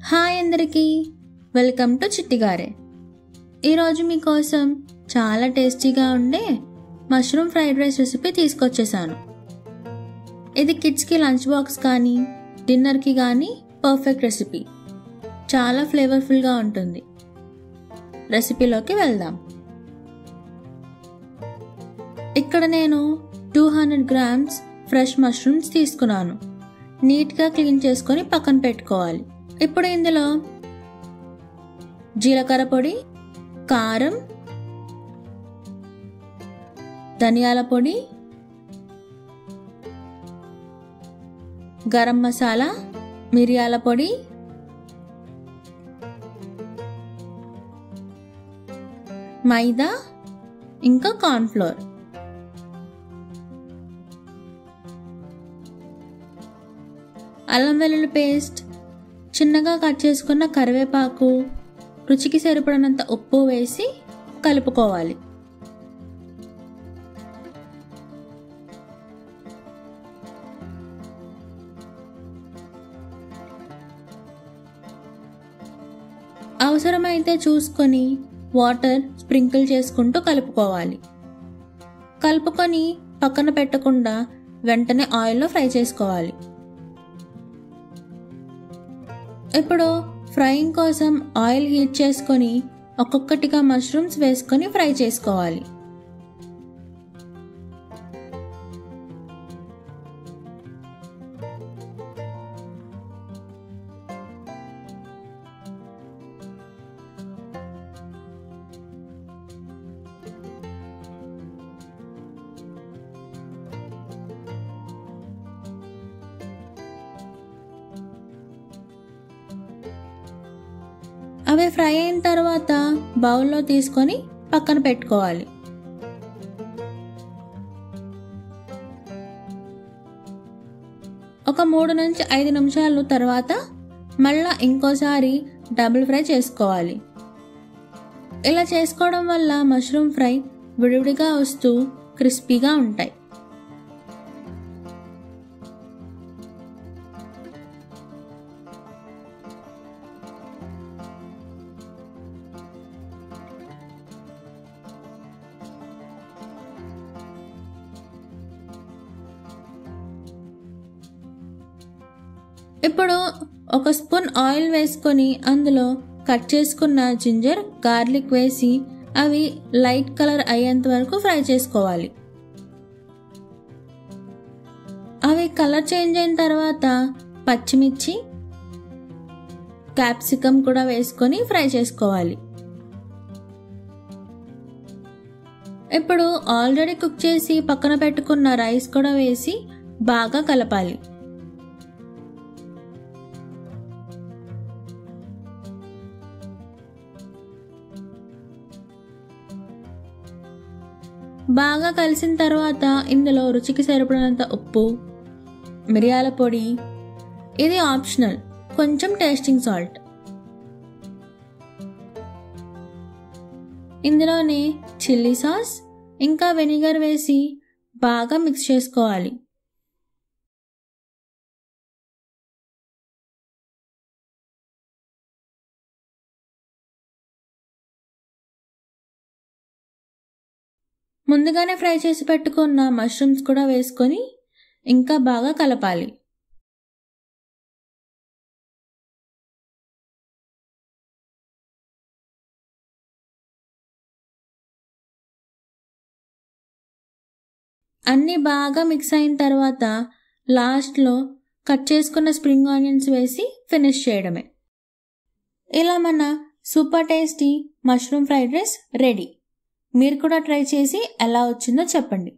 Hi అందరికీ, welcome to చిట్టిగారే. ఈరోజు మీకోసం చాలా టేస్టీగా ఉండే మష్రూమ్ ఫ్రైడ్ రైస్ రెసిపీ తీసుకొచ్చేసాను. ఇది కిడ్స్కి లంచ్ బాక్స్ కానీ డిన్నర్కి కానీ పర్ఫెక్ట్ రెసిపీ. చాలా ఫ్లేవర్ఫుల్గా ఉంటుంది. రెసిపీలోకి వెళ్దాం. ఇక్కడ నేను 200 grams ఫ్రెష్ మష్రూమ్స్ తీసుకున్నాను. నీట్గా క్లీన్ చేసుకొని పక్కన పెట్టుకోవాలి. ఇప్పుడు ఇందులో జీలకర్ర పొడి, కారం, ధనియాల పొడి, గరం మసాలా, మిరియాల పొడి, మైదా, ఇంకా కార్న్ఫ్లోర్. అల్లం వెల్లుల్లి పేస్ట్, చిన్నగా కట్ చేసుకున్న కరివేపాకు, రుచికి సరిపడినంత ఉప్పు వేసి కలుపుకోవాలి. అవసరమైతే చూసుకొని వాటర్ స్ప్రింకిల్ చేసుకుంటూ కలుపుకోవాలి. కలుపుకొని పక్కన పెట్టకుండా వెంటనే ఆయిల్లో ఫ్రై చేసుకోవాలి. ఇప్పుడు ఫ్రైయింగ్ కోసం ఆయిల్ హీట్ చేసుకొని ఒక్కొక్కటిగా మష్రూమ్స్ వేసుకొని ఫ్రై చేసుకోవాలి. అవి ఫ్రై అయిన తర్వాత బౌల్లో తీసుకొని పక్కన పెట్టుకోవాలి. ఒక 3 నుంచి 5 నిమిషాలు తర్వాత మళ్ళా ఇంకోసారి డబుల్ ఫ్రై చేసుకోవాలి. ఇలా చేసుకోవడం వల్ల మష్రూమ్ ఫ్రై విడివిడిగా వస్తూ క్రిస్పీగా ఉంటాయి. ఇప్పుడు ఒక స్పూన్ ఆయిల్ వేసుకొని అందులో కట్ చేసుకున్న జింజర్, గార్లిక్ వేసి అవి లైట్ కలర్ అయ్యేంత వరకు ఫ్రై చేసుకోవాలి. అవి కలర్ చేంజ్ అయిన తర్వాత పచ్చిమిర్చి, క్యాప్సికమ్ కూడా వేసుకొని ఫ్రై చేసుకోవాలి. ఇప్పుడు ఆల్రెడీ కుక్ చేసి పక్కన పెట్టుకున్న రైస్ కూడా వేసి బాగా కలపాలి. బాగా కలిసిన తర్వాత ఇందులో రుచికి సరిపడినంత ఉప్పు, మిరియాల పొడి, ఇది ఆప్షనల్, కొంచెం టేస్టింగ్ సాల్ట్, ఇందులోనే చిల్లీ సాస్ ఇంకా వెనిగర్ వేసి బాగా మిక్స్ చేసుకోవాలి. ముందుగానే ఫ్రై చేసి పెట్టుకున్న మష్రూమ్స్ కూడా వేసుకొని ఇంకా బాగా కలపాలి. అన్నీ బాగా మిక్స్ అయిన తర్వాత లాస్ట్లో కట్ చేసుకున్న స్ప్రింగ్ ఆనియన్స్ వేసి ఫినిష్ చేయడమే. ఇలా మన super tasty mushroom fried rice ready. మీరు కూడా ట్రై చేసి ఎలా వచ్చిందో చెప్పండి.